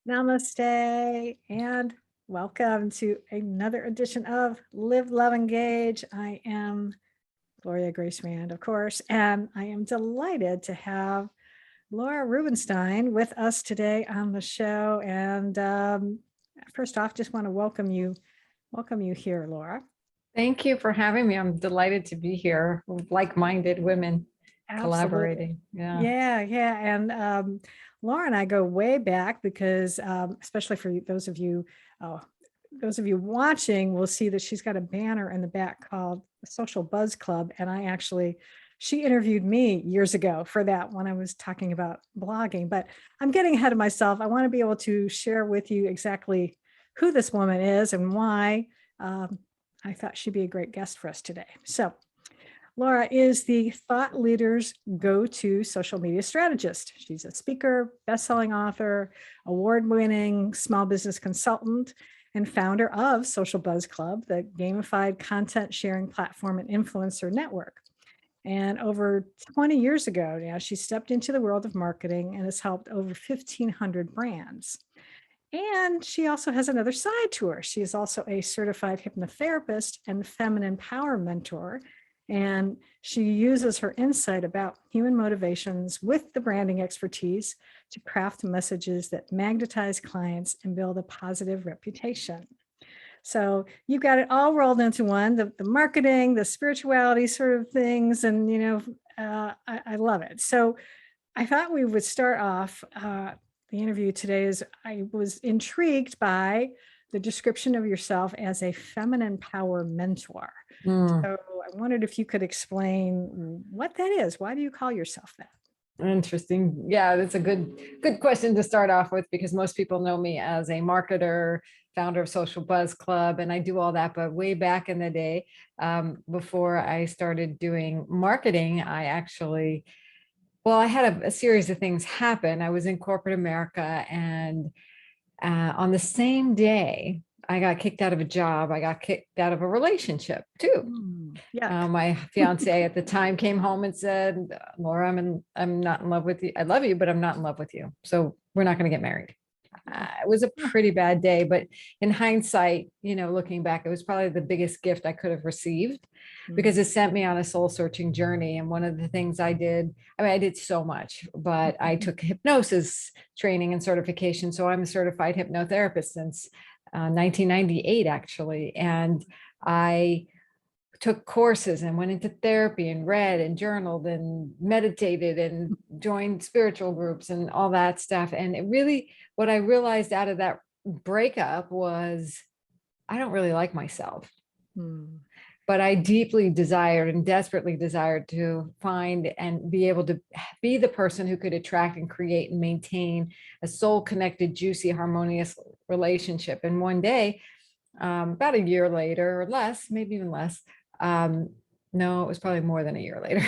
Namaste and welcome to another edition of Live, Love, Engage. I am Gloria Grace Rand, of course, and I am delighted to have Laura Rubinstein with us today on the show. And first off, just want to welcome you here, Laura. Thank you for having me. I'm delighted to be here with like-minded women Absolutely. collaborating. Yeah. Yeah. And Laura and I go way back because especially for those of you watching will see that she's got a banner in the back called the Social Buzz Club. And she interviewed me years ago for that when I was talking about blogging, but I'm getting ahead of myself. I want to be able to share with you exactly who this woman is and why I thought she'd be a great guest for us today. So Laura is the thought leader's go-to social media strategist. She's a speaker, best-selling author, award-winning small business consultant, and founder of Social Buzz Club, the gamified content sharing platform and influencer network. And over 20 years ago now, she stepped into the world of marketing and has helped over 1,500 brands. And she also has another side to her. She is also a certified hypnotherapist and feminine power mentor. And she uses her insight about human motivations with the branding expertise to craft messages that magnetize clients and build a positive reputation. So you've got it all rolled into one, the marketing, the spirituality sort of things. And, I love it. So I thought we would start off the interview today is I was intrigued by the description of yourself as a feminine power mentor. Mm, So I wondered if you could explain what that is. Why do you call yourself that? interesting. Yeah, that's a good question to start off with because most people know me as a marketer, founder of Social Buzz Club, and I do all that. But way back in the day, before I started doing marketing, I had a series of things happen. I was in corporate America, and on the same day, I got kicked out of a job. I got kicked out of a relationship too. Yuck. My fiance at the time came home and said, "Laura, I'm not in love with you. I love you, but I'm not in love with you. So we're not going to get married." It was a pretty bad day, but in hindsight, looking back, it was probably the biggest gift I could have received because it sent me on a soul searching journey. And one of the things I did so much, but I took hypnosis training and certification. So I'm a certified hypnotherapist since 1998, actually. And I took courses and went into therapy and read and journaled and meditated and joined spiritual groups and all that stuff. And what I realized out of that breakup was I don't really like myself. But I deeply desired and desperately desired to find and be able to be the person who could attract and create and maintain a soul connected, juicy, harmonious relationship. And one day, about a year later or less, maybe even less, no, it was probably more than a year later.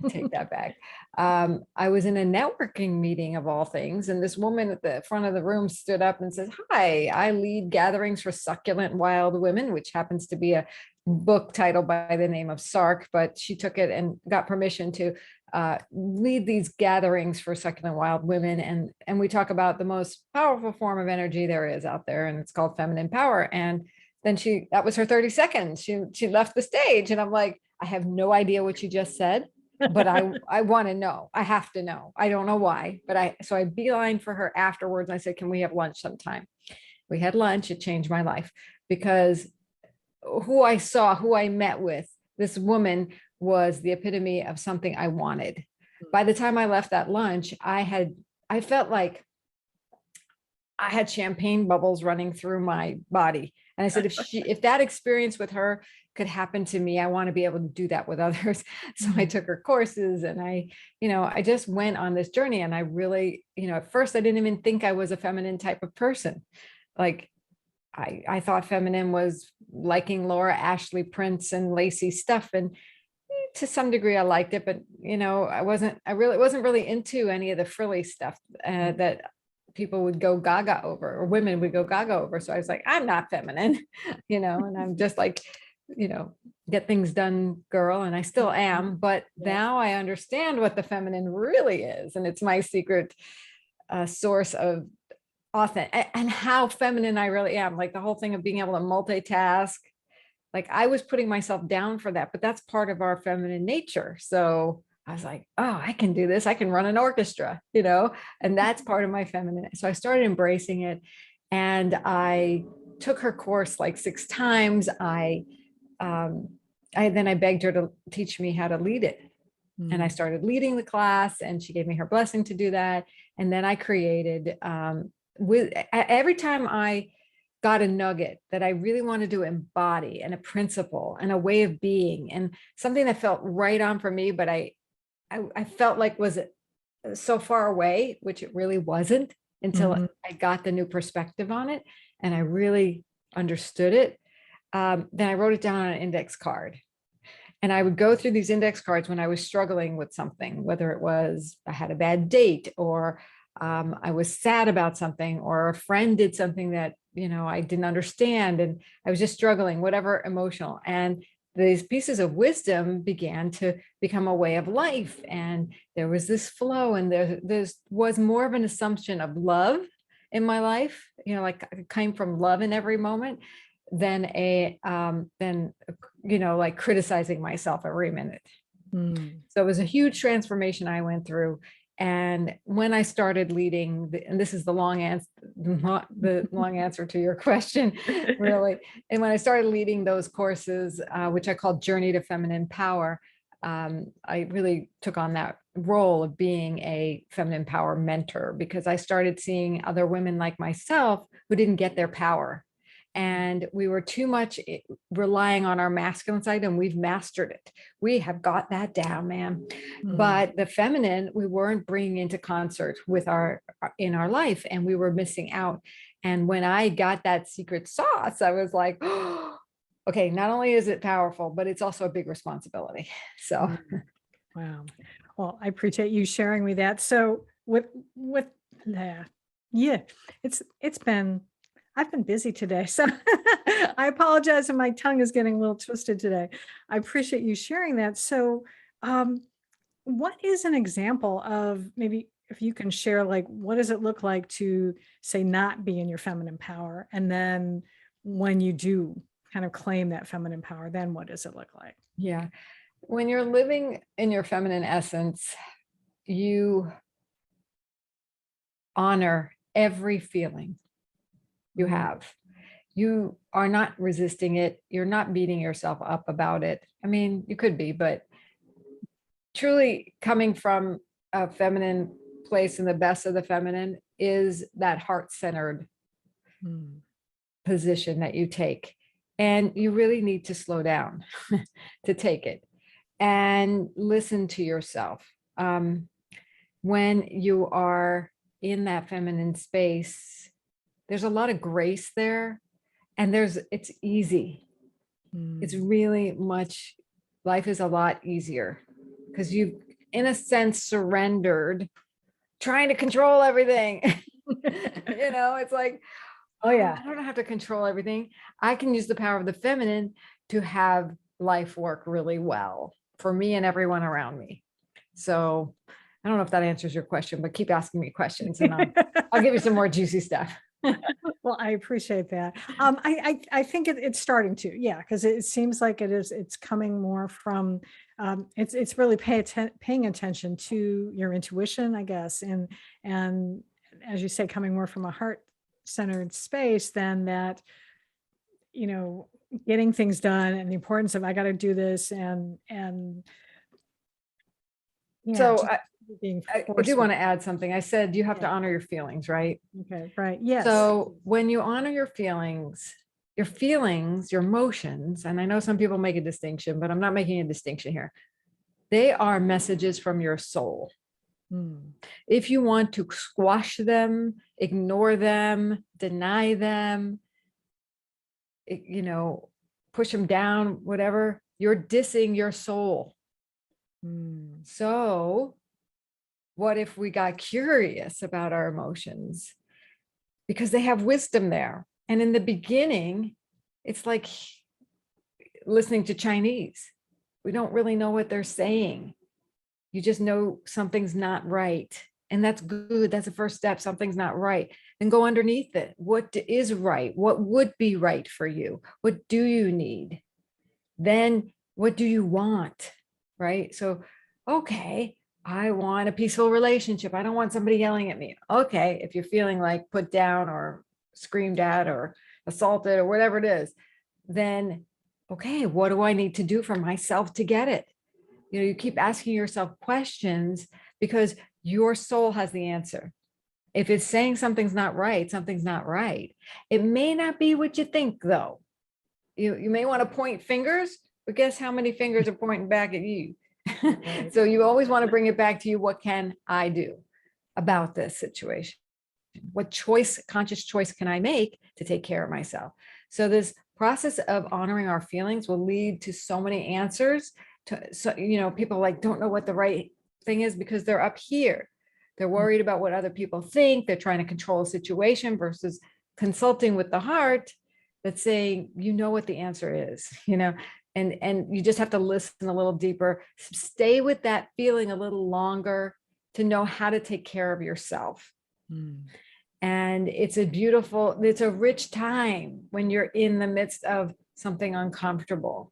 Take that back. I was in a networking meeting of all things, and this woman at the front of the room stood up and said, "Hi, I lead gatherings for Succulent Wild Women," which happens to be a book title by the name of Sark, but she took it and got permission to lead these gatherings for succulent wild women. And we talk about the most powerful form of energy there is out there, and it's called feminine power. And then that was her 30 seconds. She left the stage, and I'm like, I have no idea what you just said, but I want to know. I have to know. I don't know why, but so I beeline for her afterwards. And I said, "Can we have lunch sometime?" We had lunch. It changed my life because who I met with, this woman was the epitome of something I wanted. By the time I left that lunch, I felt like I had champagne bubbles running through my body. And I said, if that experience with her could happen to me, I want to be able to do that with others. So I took her courses, and I just went on this journey. And I really, at first I didn't even think I was a feminine type of person. Like I thought feminine was liking Laura Ashley prints and lacy stuff. And to some degree I liked it, but I wasn't really into any of the frilly stuff that people would go gaga over, or women would go gaga over. So I was like, I'm not feminine, and I'm just like, get things done girl. And I still am, but now I understand what the feminine really is. And it's my secret source of and how feminine I really am. Like the whole thing of being able to multitask. Like I was putting myself down for that, but that's part of our feminine nature. So I was like, oh, I can do this. I can run an orchestra, and that's part of my feminine. So I started embracing it, and I took her course like 6 times. Then I begged her to teach me how to lead it. And I started leading the class, and she gave me her blessing to do that. And then I created, every time I got a nugget that I really wanted to embody, and a principle and a way of being, and something that felt right on for me, but I felt like was so far away, which it really wasn't until I got the new perspective on it and I really understood it. Then I wrote it down on an index card. And I would go through these index cards when I was struggling with something, whether it was I had a bad date, or I was sad about something, or a friend did something that, I didn't understand. And I was just struggling, whatever emotional. And these pieces of wisdom began to become a way of life. And there was this flow, and there was more of an assumption of love in my life, like it came from love in every moment than like criticizing myself every minute. So it was a huge transformation I went through. And when I started leading, and this is the long answer to your question, really. And when I started leading those courses, which I called Journey to Feminine Power, I really took on that role of being a feminine power mentor, because I started seeing other women like myself who didn't get their power. And we were too much relying on our masculine side, and we've mastered it. We have got that down, man. But the feminine, we weren't bringing into concert with in our life, and we were missing out. And when I got that secret sauce, I was like, oh, okay, not only is it powerful, but it's also a big responsibility. So, wow. Well, I appreciate you sharing me that. So with that, yeah, I've been busy today, so I apologize if my tongue is getting a little twisted today. I appreciate you sharing that. So, um, what is an example of, maybe if you can share, like, what does it look like to say not be in your feminine power? And then when you do kind of claim that feminine power, then what does it look like? yeah, when you're living in your feminine essence, you honor every feeling you have. You are not resisting it. You're not beating yourself up about it. I mean, you could be, but truly coming from a feminine place, in the best of the feminine, is that heart-centered position that you take. And you really need to slow down to take it and listen to yourself. When you are in that feminine space, there's a lot of grace there, and it's easy. It's really much, life is a lot easier because you've, in a sense, surrendered trying to control everything. It's like, Oh yeah. I don't have to control everything. I can use the power of the feminine to have life work really well for me and everyone around me. So I don't know if that answers your question, but keep asking me questions and I'll give you some more juicy stuff. Well, I appreciate that. I think it's starting to, yeah, because it seems like it's coming more from, it's really paying attention to your intuition, I guess. And as you say, coming more from a heart-centered space than that, getting things done, and the importance of, I got to do this, and yeah, So just being I do forceful. want to add something. I said you have to Yeah. honor your feelings, right? Okay, right. Yes. So when you honor your feelings, your emotions, and I know some people make a distinction, but I'm not making a distinction here. They are messages from your soul. If you want to squash them, ignore them, deny them, push them down, whatever, you're dissing your soul. So what if we got curious about our emotions? Because they have wisdom there. And in the beginning, it's like listening to Chinese. We don't really know what they're saying. You just know something's not right. And that's good. That's the first step. Something's not right. Then go underneath it. What is right? What would be right for you? What do you need? Then what do you want? Right? So, okay, I want a peaceful relationship. I don't want somebody yelling at me. Okay, if you're feeling like put down or screamed at or assaulted or whatever it is, then okay, what do I need to do for myself to get it? You keep asking yourself questions because your soul has the answer. If it's saying something's not right, something's not right. It may not be what you think, though. You may want to point fingers, but guess how many fingers are pointing back at you? Right. So you always want to bring it back to you. What can I do about this situation? What conscious choice can I make to take care of myself? So this process of honoring our feelings will lead to so many answers. So people like don't know what the right thing is because they're up here. They're worried about what other people think. They're trying to control a situation versus consulting with the heart that's saying, what the answer is, and you just have to listen a little deeper, stay with that feeling a little longer to know how to take care of yourself. And it's a rich time when you're in the midst of something uncomfortable.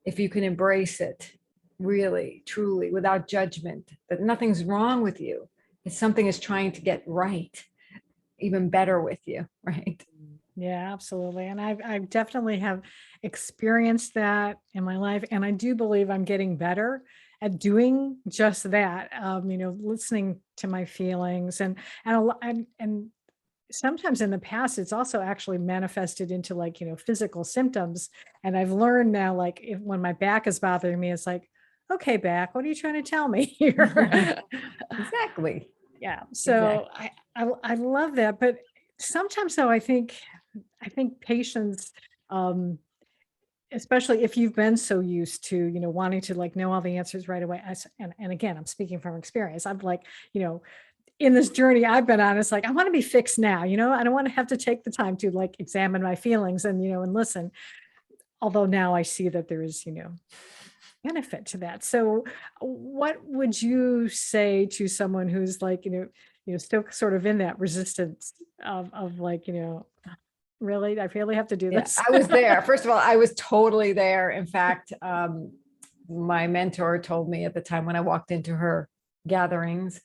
If you can embrace it really, truly, without judgment, that nothing's wrong with you. It's something is trying to get right, even better with you, right? Yeah, absolutely. And I definitely have experienced that in my life. And I do believe I'm getting better at doing just that. Listening to my feelings and sometimes in the past, it's also actually manifested into like, physical symptoms. And I've learned now, like when my back is bothering me, it's like, okay, back, what are you trying to tell me here? Exactly. Yeah. So I love that. But sometimes though, I think patience, um, especially if you've been so used to, wanting to like know all the answers right away. And again, I'm speaking from experience. I'm like, you know, in this journey I've been on, it's like, I want to be fixed now, I don't want to have to take the time to like examine my feelings and, and listen. Although now I see that there is, benefit to that. So what would you say to someone who's like, still sort of in that resistance of like, really, I really have to do Yeah, this? I was there. First of all, I was totally there. In fact, my mentor told me at the time when I walked into her gatherings,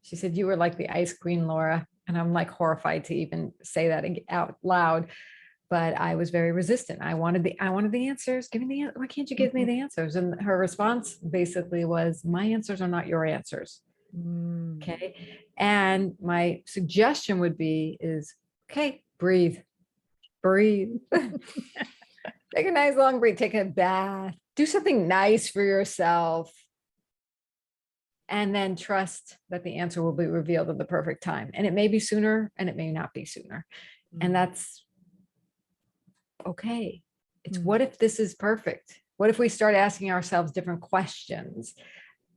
she said, "You were like the ice queen, Laura." And I'm like horrified to even say that out loud. But I was very resistant. I wanted the answers. Give me why can't you give me the answers? And her response basically was, my answers are not your answers. Mm. Okay. And my suggestion would be okay, breathe. Take a nice long breathe, take a bath, do something nice for yourself. And then trust that the answer will be revealed at the perfect time. And it may be sooner and it may not be sooner. And that's okay. It's what if this is perfect? What if we start asking ourselves different questions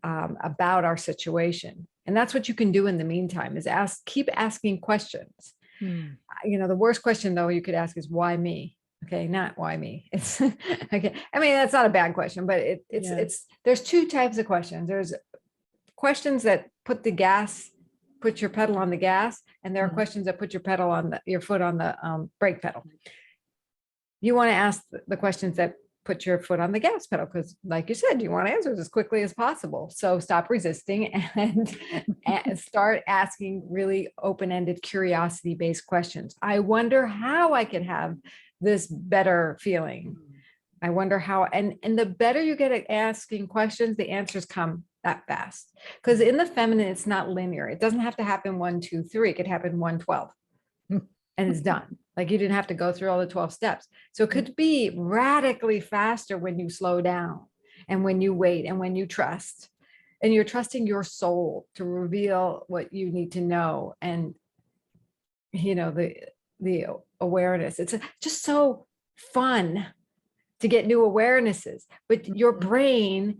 about our situation? And that's what you can do in the meantime is keep asking questions. The worst question though you could ask is why me? Okay, not why me. It's okay. I mean, that's not a bad question, but it's there's two types of questions. There's questions that put your pedal on the gas, and there are questions that put your foot on the brake pedal. You want to ask the questions that put your foot on the gas pedal because, like you said, you want answers as quickly as possible. So stop resisting and start asking really open-ended, curiosity-based questions. I wonder how I could have this better feeling. I wonder how, and the better you get at asking questions, the answers come that fast. Because in the feminine, it's not linear. It doesn't have to happen 1, 2, 3. It could happen 1, 12. And it's done. Like you didn't have to go through all the 12 steps. So it could be radically faster when you slow down and when you wait and when you trust. And you're trusting your soul to reveal what you need to know. And the awareness. It's just so fun to get new awarenesses. But your brain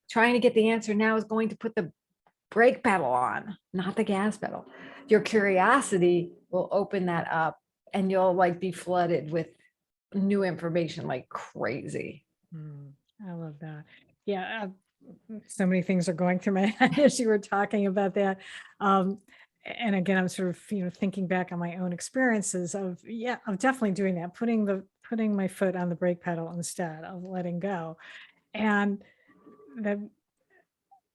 trying to get the answer now is going to put the brake pedal on, not the gas pedal. Your curiosity will open that up and you'll like be flooded with new information like crazy. I love that. Yeah. so many things are going through my head as you were talking about that. Um, and again, I'm sort of, thinking back on my own experiences of, yeah, of definitely doing that, putting my foot on the brake pedal instead of letting go. And the,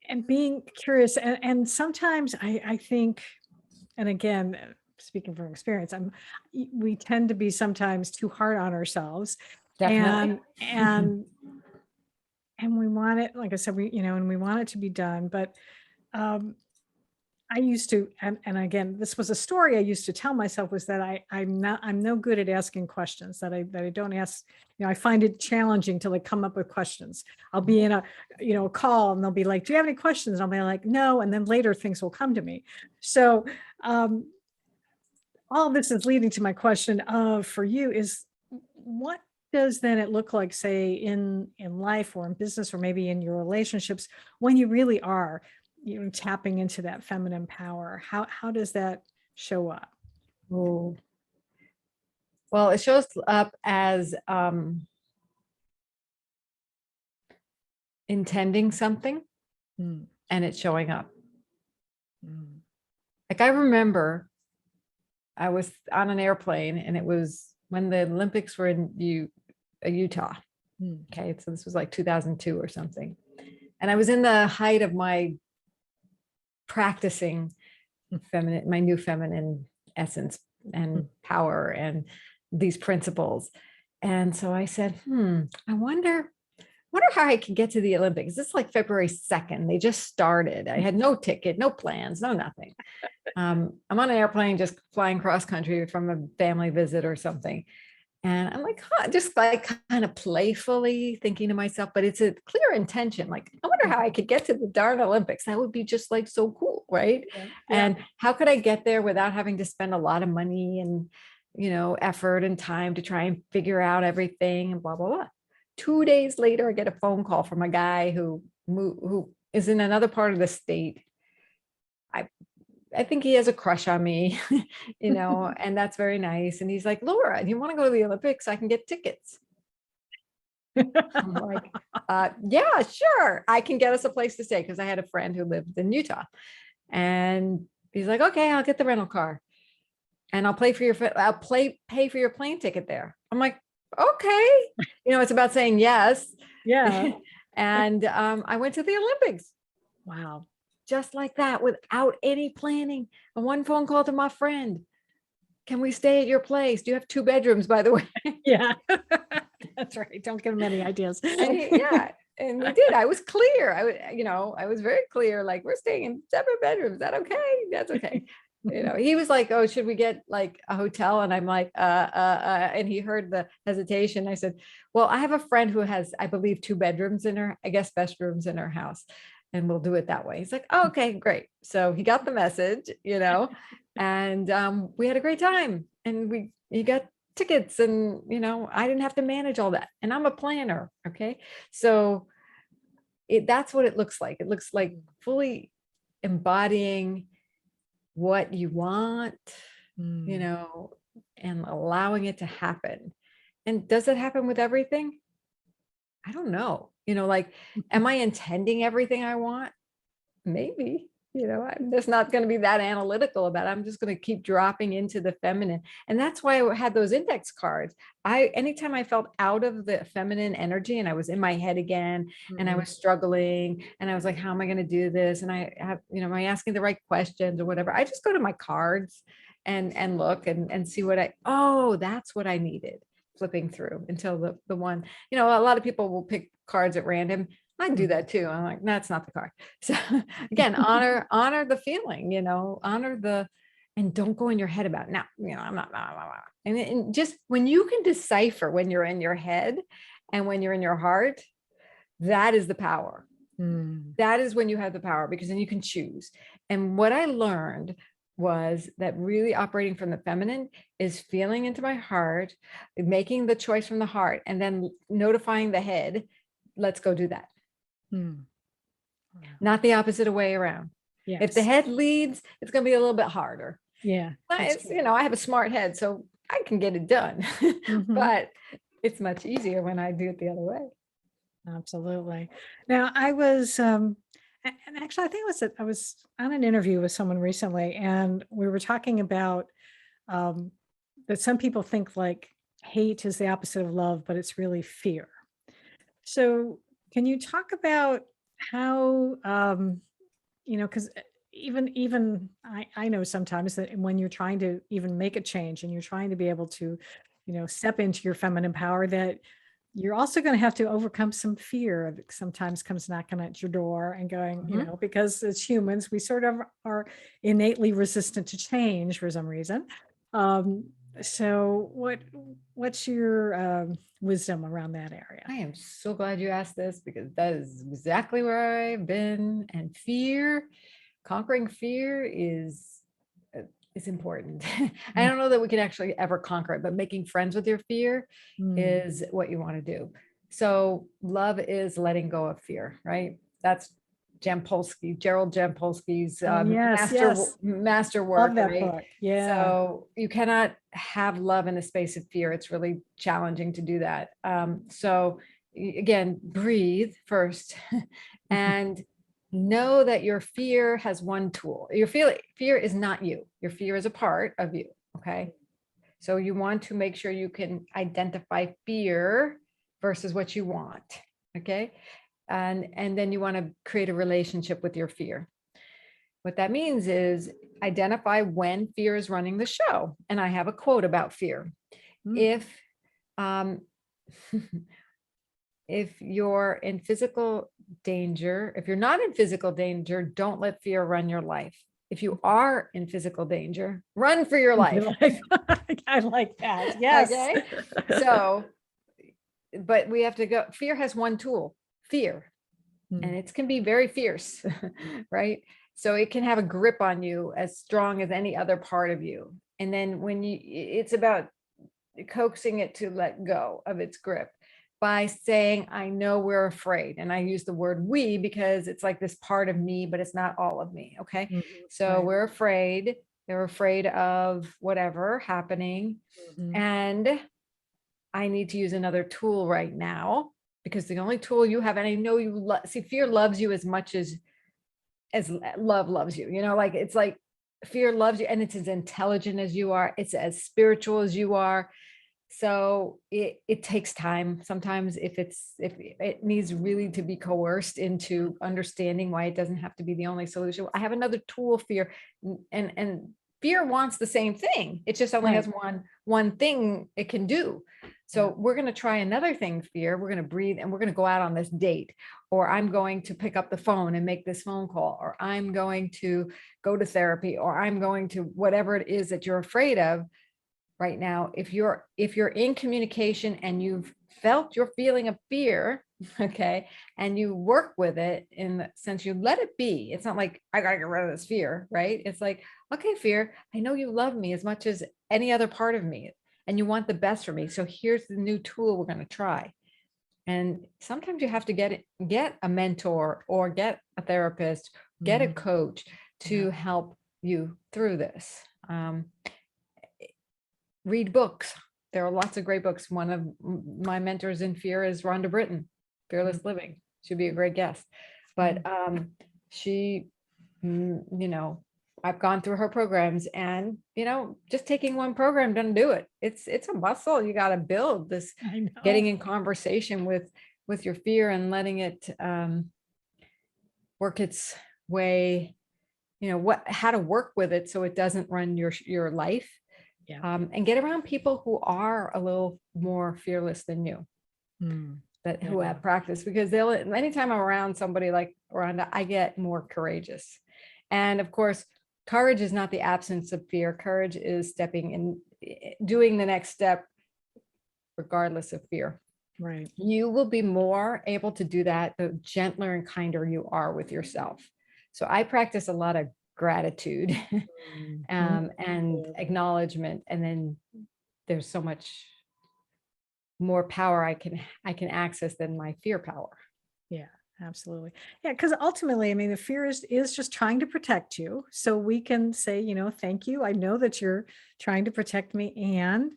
and being curious. And sometimes I think, and again, speaking from experience, we tend to be sometimes too hard on ourselves. Definitely. And we want it, like I said, and we want it to be done. But um, I used to, and again, this was a story I used to tell myself, was that I'm no good at asking questions, that I don't ask, I find it challenging to like come up with questions. I'll be in a call and they'll be like, do you have any questions? I'll be like, no. And then later things will come to me. So um, all this is leading to my question of, for you, is what does then it look like, say in life or in business or maybe in your relationships, when you really are, tapping into that feminine power? How does that show up? Oh, well, it shows up as intending something Mm, and it's showing up. mm, Like I remember I was on an airplane and it was when the Olympics were in Utah. mm, Okay. So this was like 2002 or something. And I was in the height of my practicing my new feminine essence and power and these principles. And so I said, I wonder how I could get to the Olympics. This is like February 2nd. They just started. I had no ticket, no plans, no nothing. I'm on an airplane just flying cross country from a family visit or something. And I'm like, just like kind of playfully thinking to myself, but it's a clear intention. Like, I wonder how I could get to the darn Olympics. That would be just like so cool, right? yeah, And how could I get there without having to spend a lot of money and, effort and time to try and figure out everything and blah, blah, blah. 2 days later, I get a phone call from a guy who is in another part of the state. I think he has a crush on me, and that's very nice. And he's like, Laura, do you want to go to the Olympics? I can get tickets. I'm like, yeah, sure. I can get us a place to stay because I had a friend who lived in Utah. And he's like, okay, I'll get the rental car and I'll pay for your plane ticket there. I'm like, okay. It's about saying yes. yeah. And I went to the Olympics. Wow. Just like that, without any planning. And one phone call to my friend. Can we stay at your place? Do you have 2 bedrooms, by the way? Yeah. That's right. Don't give him any ideas. Yeah. And we did. I was clear. I was very clear. Like, we're staying in separate bedrooms. Is that okay? That's okay. He was like, oh, should we get like a hotel? And I'm like, and he heard the hesitation. I said, well, I have a friend who has, I believe, 2 bedrooms in her, I guess, best rooms in her house. And we'll do it that way. He's like, oh, okay, great. So he got the message, and we had a great time. And he got tickets, and I didn't have to manage all that. And I'm a planner. Okay. So that's what it looks like. It looks like fully embodying what you want, Mm. and allowing it to happen. And does it happen with everything? I don't know. Like, am I intending everything I want? Maybe. I'm just not going to be that analytical about it. I'm just going to keep dropping into the feminine. And that's why I had those index cards. Anytime I felt out of the feminine energy and I was in my head again and I was struggling and I was like, how am I going to do this? And I have, am I asking the right questions or whatever? I just go to my cards and look and see that's what I needed, flipping through until the one, a lot of people will pick cards at random. I do that too. I'm like, that's not the card. So again, honor the feeling, and don't go in your head about it. Now, I'm not, blah, blah, blah. And just when you can decipher when you're in your head and when you're in your heart, that is the power. That is when you have the power, because then you can choose. And what I learned was that really operating from the feminine is feeling into my heart, making the choice from the heart, and then notifying the head, let's go do that. Not the opposite way around. Yes. If the head leads, it's going to be a little bit harder. Yeah. It's, I have a smart head, so I can get it done, but it's much easier when I do it the other way. Absolutely. Now I was, and actually I think I was on an interview with someone recently, and we were talking about um, that some people think like hate is the opposite of love, but it's really fear. So can you talk about how, because even I know sometimes that when you're trying to even make a change and you're trying to be able to, step into your feminine power, that you're also going to have to overcome some fear that sometimes comes knocking at your door and going, Mhm. because as humans, we sort of are innately resistant to change for some reason. Um, so what's your wisdom around that area? I am so glad you asked this because that is exactly where I've been. And fear, conquering fear uh, is important. I Mm, don't know that we can actually ever conquer it, but making friends with your fear mm. is what you want to do. So love is letting go of fear, right? That's Gerald Jampolsky's Oh, yes, yes. master Love work, that right? book. Yeah. So you cannot have love in the space of fear. It's really challenging to do that. So again, breathe first and know that your fear has one tool. Fear is not you. Your fear is a part of you. Okay. So you want to make sure you can identify fear versus what you want. Okay. And then you want to create a relationship with your fear. What that means is identify when fear is running the show. And I have a quote about fear. Mm. If um, if you're in physical danger, if you're not in physical danger, don't let fear run your life. If you are in physical danger, run for your Your life. life. I like that. Yes. Okay. So, but we have to go. Fear has one tool, fear, and Mm, it can be very fierce, right? So it can have a grip on you as strong as any other part of you. And then it's about coaxing it to let go of its grip by saying, I know we're afraid. And I use the word we because it's like this part of me, but it's not all of me. Okay. mhm, So right. we're afraid. They're afraid of whatever happening. Mhm. And I need to use another tool right now because the only tool you have, and I know see, fear loves you as much as love loves you. Like it's like fear loves you and it's as intelligent as you are. It's as spiritual as you are. So it takes time sometimes if it needs really to be coerced into understanding why it doesn't have to be the only solution. I have another tool, fear, and fear wants the same thing. It just only has Right. one thing it can do. Yeah. So we're going to try another thing, fear. We're going to breathe and we're going to go out on this date, or I'm going to pick up the phone and make this phone call, or I'm going to go to therapy, or I'm going to whatever it is that you're afraid of right now. If you're in communication and you've felt your feeling of fear, okay, and you work with it in the sense you let it be. It's not like I gotta get rid of this fear, right? It's like, okay, fear, I know you love me as much as any other part of me and you want the best for me, so here's the new tool we're going to try. And sometimes you have to get a mentor or get a therapist, get a Mhm. coach Yeah. to help you through this. Read books. There are lots of great books. One of my mentors in fear is Rhonda Britton, Mm, Fearless Living. She'd be a great guest. But mm. she, mm, you know, I've gone through her programs and, just taking one program doesn't do it. It's a muscle you got to build, this I getting know. in conversation with your fear and letting it work its way, how to work with it so it doesn't run your life, Yeah. and get around people who are a little more fearless than you, Mm. who Yeah. have practice, because anytime I'm around somebody like Rhonda, I get more courageous. And of course, courage is not the absence of fear. Courage is stepping in, doing the next step, regardless of fear. Right. You will be more able to do that the gentler and kinder you are with yourself. So I practice a lot of gratitude Mm. Mm. and Yeah. acknowledgement, and then there's so much more power I can access than my fear power. Yeah, absolutely. Yeah, because ultimately, I mean, the fear is just trying to protect you. So we can say, thank you. I know that you're trying to protect me, and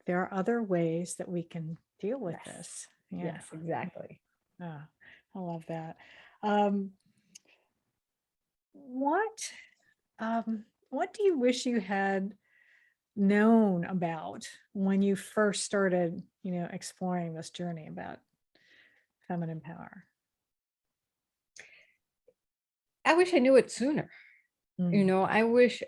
there are other ways that we can deal with Yes. this. Yeah. Yes, exactly. Ah, I love that. Um, what what do you wish you had known about when you first started, exploring this journey about feminine power? I wish I knew it sooner. Mm, I wish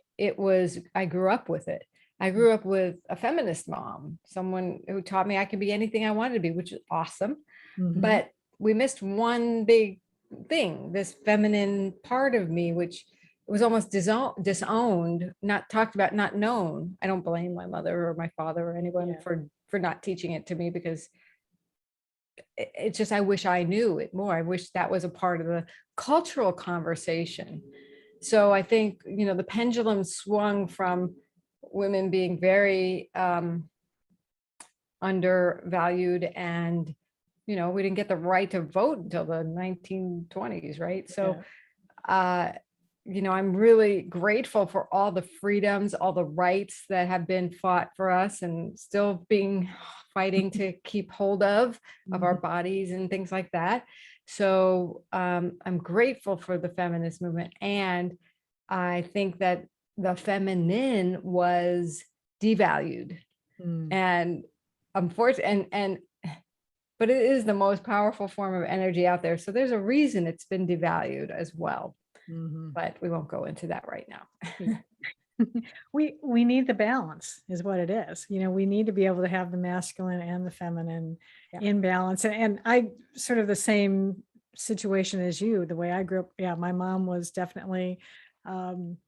I grew up with it. I grew up with a feminist mom, someone who taught me I could be anything I wanted to be, which is awesome. mhm. But we missed one big thing, this feminine part of me, which was almost disowned, not talked about, not known. I don't blame my mother or my father or anyone Yeah. for not teaching it to me, because it's just, I wish I knew it more. I wish that was a part of the cultural conversation. So I think, the pendulum swung from women being very undervalued, and we didn't get the right to vote until the 1920s, right? So Yeah. uh I'm really grateful for all the freedoms, all the rights that have been fought for us and still being fighting to keep hold of our Mhm. bodies and things like that. So I'm grateful for the feminist movement, and I think that the feminine was devalued, Mm, and unfortunately, and but it is the most powerful form of energy out there. So there's a reason it's been devalued as well, mhm. but we won't go into that right now. Yeah. We need the balance is what it is. We need to be able to have the masculine and the feminine Yeah. in balance. And I sort of the same situation as you, the way I grew up. Yeah, my mom was definitely um,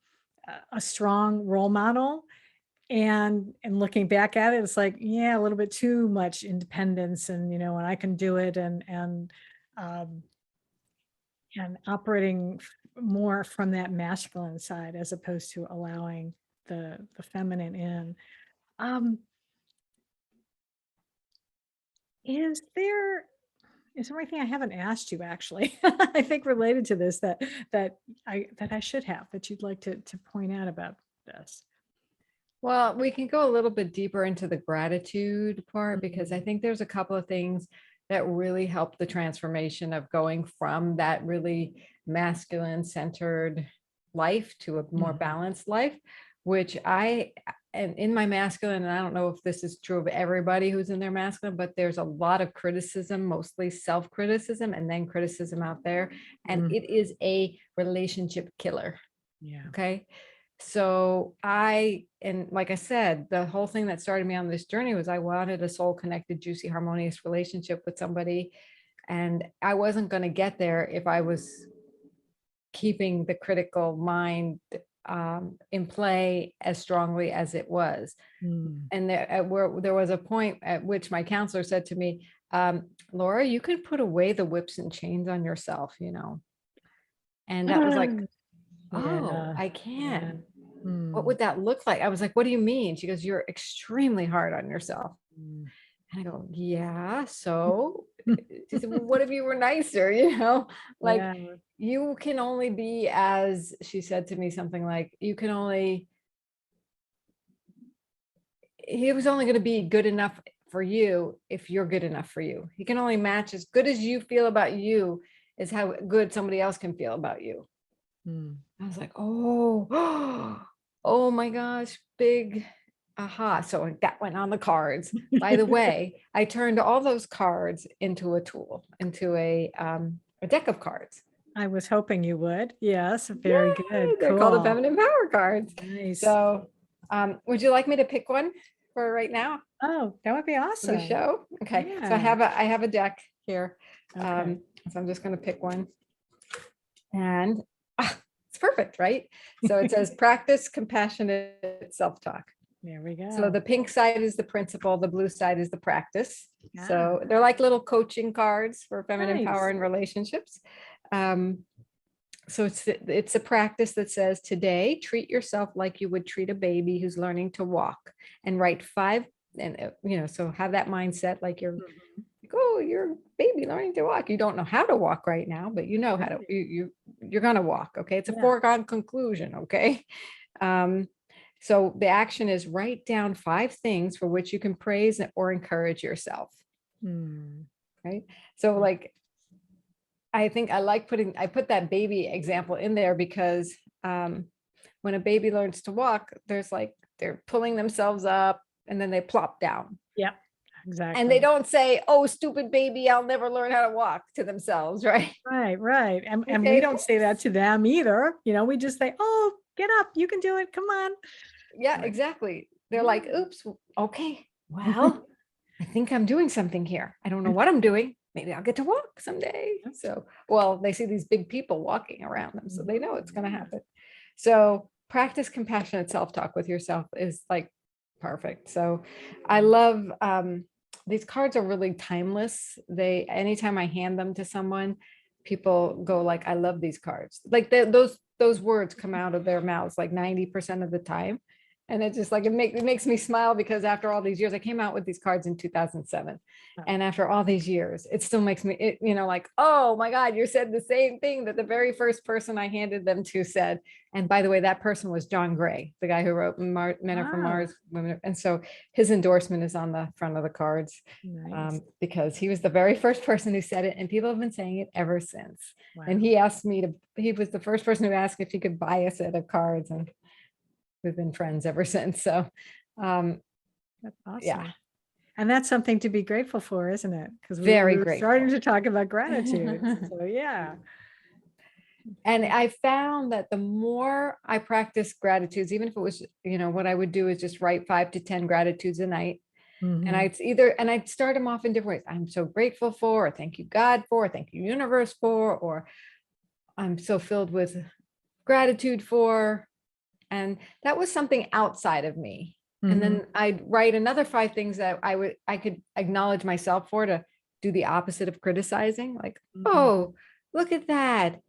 a strong role model. And looking back at it, it's like, yeah, a little bit too much independence and I can do it um, and operating more from that masculine side as opposed to allowing the feminine in. Um, is there is there anything I haven't asked you actually? I think related to this that I should have that you'd like to point out about this. Well, we can go a little bit deeper into the gratitude part, because I Mm, think there's a couple of things that really help the transformation of going from that really masculine centered life to a more mhm, balanced life, which and in my masculine, and I don't know if this is true of everybody who's in their masculine, but there's a lot of criticism, mostly self-criticism, and then criticism out there. And mm, it is a relationship killer. yeah. Okay. So and like I said, the whole thing that started me on this journey was I wanted a soul connected, juicy, harmonious relationship with somebody. And I wasn't going to get there if I was keeping the critical mind in play as strongly as it was. Mm. And there was a point at which my counselor said to me, Laura, you can put away the whips and chains on yourself. And that was like, oh, Yeah. I Yeah. can. What Mm, would that look like? I was like, what do you mean? She goes, you're extremely hard on yourself. mm. And I go, yeah. So she said, well, what if you were nicer? Like Yeah. you can only be, as she said to me, something like, he was only going to be good enough for you if you're good enough for you. He can only match as good as you feel about you is how good somebody else can feel about you. Mm. I was like, oh, oh my gosh, big aha. So that went on the cards. By the way, I turned all those cards into a tool, into a deck of cards. I was hoping you would. Yes, very Yay! good. They're called the Cool. feminine power cards. Nice. So, would you like me to pick one for right now Oh, that would be for the awesome. show? Okay. So Yeah. I have a deck here. Okay. So I'm just going to pick one. And it's perfect, right? So it says practice compassionate self-talk. There we So go. the pink side is the principle, the blue side is the practice. Ah, So they're like little coaching cards for feminine power nice. and relationships. Um, so it's a practice that says today, treat yourself like you would treat a baby who's learning to walk, and write 5. And so have that mindset like Mhm. you're a baby learning to walk. You don't know how to walk right now, but you know how to, Right. you're going to walk. Okay. It's a Yeah. foregone conclusion. Okay. Um, so the action is write down 5 things for which you can praise or encourage yourself. Mm. Right. So like I think I put that baby example in there because when a baby learns to walk, there's like, they're pulling themselves up and then they plop down. Yep, And they exactly. don't say, "Oh, stupid baby, I'll never learn how to walk," to themselves, right? Right, right. And we Okay. don't say that to them either. We just say, "Oh, get up, you can do it. Come on." Yeah, Right. exactly. They're Yeah. like, "Oops, okay, well, I think I'm doing something here. I don't know what I'm doing. Maybe I'll get to walk someday." So, well, they see these big people walking around them, so they know it's going to Yeah. happen. So, practice compassionate self-talk with yourself is like perfect. So, I love these cards are really timeless. They anytime I hand them to someone, people go like, "I love these cards." Like those words come out of their mouths like 90% of the time. And it's just like it makes me smile because after all these years, I came out with these cards in 2007. Oh, And after all these years, it still makes me, like, oh my God, you said the same thing that the very first person I handed them to said. And by the way, that person was John Gray, the guy who wrote Men Are From wow. Mars, Women and so his endorsement is on the front of the cards Nice. because he was the very first person who said it, and people have been saying it ever since. And Wow. he was the first person who asked if he could buy a set of cards, and we've been friends ever since. So, That's yeah, awesome. And that's something to be grateful for, isn't it? Because we very were starting grateful. to talk about gratitude. So yeah. And Yeah. I found that the more I practice gratitudes, even if it was, what I would do is just write 5 to 10 gratitudes a night. And Mhm. I'd start them off in different ways. I'm so grateful for, or thank you, God, for, or thank you, universe, for, or I'm so filled with gratitude for. And that was something outside of me. And Mhm. then I'd write another 5 things that I could acknowledge myself for, to do the opposite of criticizing. Like, Mhm. oh, look at that.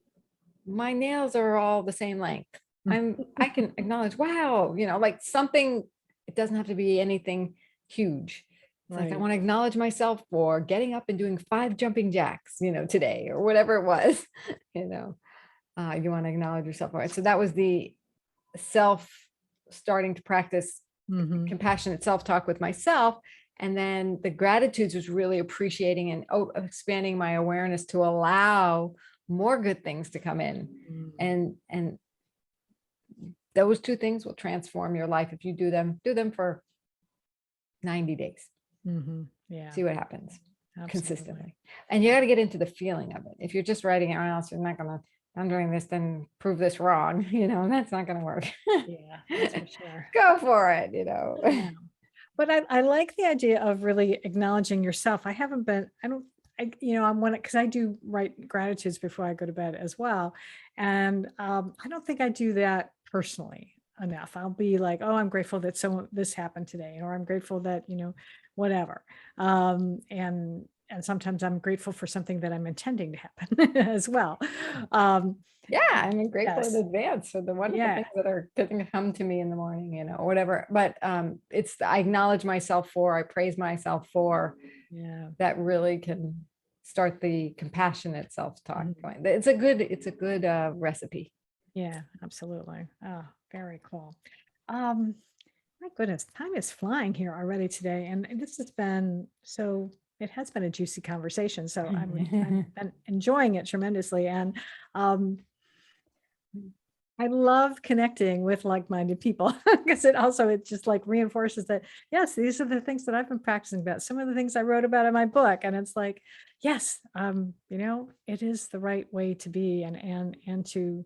My nails are all the same length. I can acknowledge, wow, like something, it doesn't have to be anything huge. It's like, I Right. want to acknowledge myself for getting up and doing 5 jumping jacks, today, or whatever it was, you want to acknowledge yourself for it. So that was the self starting to practice Mhm. compassionate self-talk with myself. And then the gratitudes was really appreciating and expanding my awareness to allow more good things to come in. Mm. And those 2 things will transform your life if you do them for 90 days. Mhm. Yeah, See what happens absolutely. consistently. And you got to get into the feeling of it. If you're just writing it around, so you're not gonna, I'm doing this, then prove this wrong, that's not gonna work. Yeah, that's for sure. Go for it, Yeah. But I like the idea of really acknowledging yourself. I haven't been, I don't, I'm one, because I do write gratitudes before I go to bed as well. And I don't think I do that personally enough. I'll be like, oh, I'm grateful that this happened today, or I'm grateful that, whatever. And sometimes I'm grateful for something that I'm intending to happen as well. Um, Yeah, I'm grateful in yes. advance for the wonderful Yeah. things that are going to come to me in the morning, or whatever. But I acknowledge myself for, I praise myself for, Yeah. that really can start the compassionate self-talk Mhm. going. It's a good recipe. Yeah, absolutely. Oh, very cool. Um, my goodness, time is flying here already today, and this has been it has been a juicy conversation. So I've been enjoying it tremendously, and um, I love connecting with like-minded people because it just like reinforces that, yes, these are the things that I've been practicing about. Some of the things I wrote about in my book, and it's like, yes, it is the right way to be, and to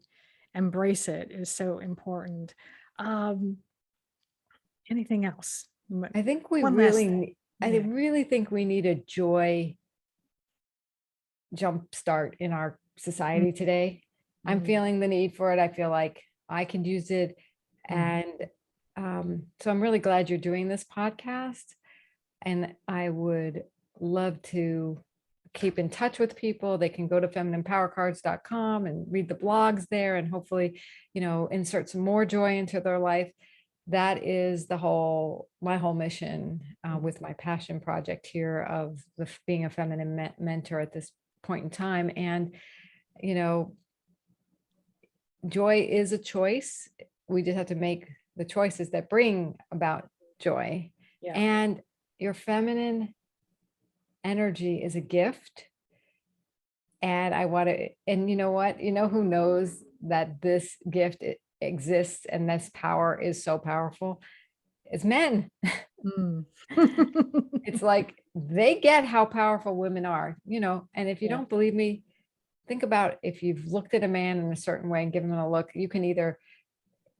embrace it is so important. Um, Anything else? I think we One last thing. I Yeah. really think we need a joy jump start in our Mm, society today. I'm mm, feeling the need for it. I feel like I can use it. mm. And so I'm really glad you're doing this podcast. And I would love to keep in touch with people. They can go to femininepowercards.com and read the blogs there, and hopefully, insert some more joy into their life. That is my whole mission with my passion project here of being a feminine mentor at this point in time. And, you know, joy is a choice. We just have to make the choices that bring about joy. Yeah. And your feminine energy is a gift. And I want to, and you know what? You know who knows that this gift exists and this power is so powerful? It's men. Mm. It's like they get how powerful women are, and if you Yeah. don't believe me, think about if you've looked at a man in a certain way and given him a look, you can either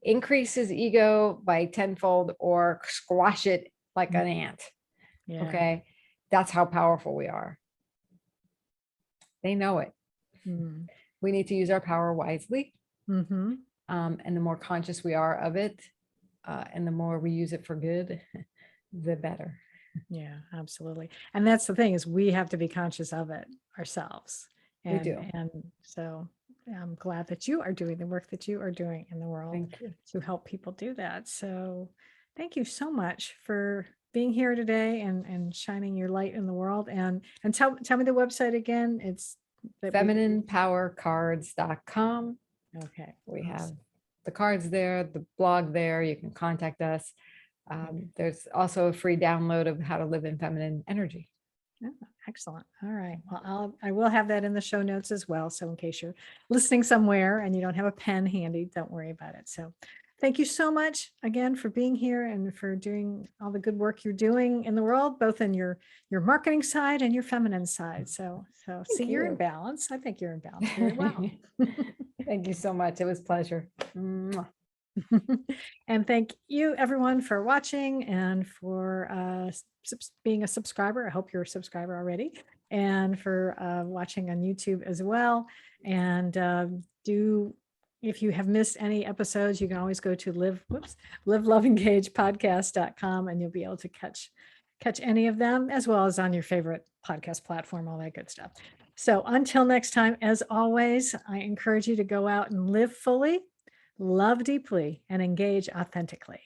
increase his ego by tenfold or squash it like an ant. Yeah. Okay. That's how powerful we are. They know it. Mm. We need to use our power wisely. Mm-hmm. And the more conscious we are of it, and the more we use it for good, the better. Yeah, absolutely. And that's the thing, is we have to be conscious of it ourselves. We do. And so I'm glad that you are doing the work that you are doing in the world Thank you. to help people do that. So thank you so much for being here today and shining your light in the world. And tell me the website again. It's FemininePowerCards.com. okay. We Awesome. have the cards there, the blog there. You can contact us. There's also a free download of how to live in feminine energy. Oh, excellent. All right. Well, I will have that in the show notes as well. So in case you're listening somewhere and you don't have a pen handy, don't worry about it. So thank you so much again for being here and for doing all the good work you're doing in the world, both in your marketing side and your feminine side. So see, you're in you. balance. I think you're in balance very well. Thank you so much. It was a pleasure. Mwah. And thank you everyone for watching and for being a subscriber. I hope you're a subscriber already, and for watching on YouTube as well. And if you have missed any episodes, you can always go to live love engage podcast.com and you'll be able to catch any of them, as well as on your favorite podcast platform, all that good stuff. So until next time, as always, I encourage you to go out and live fully, love deeply, and engage authentically.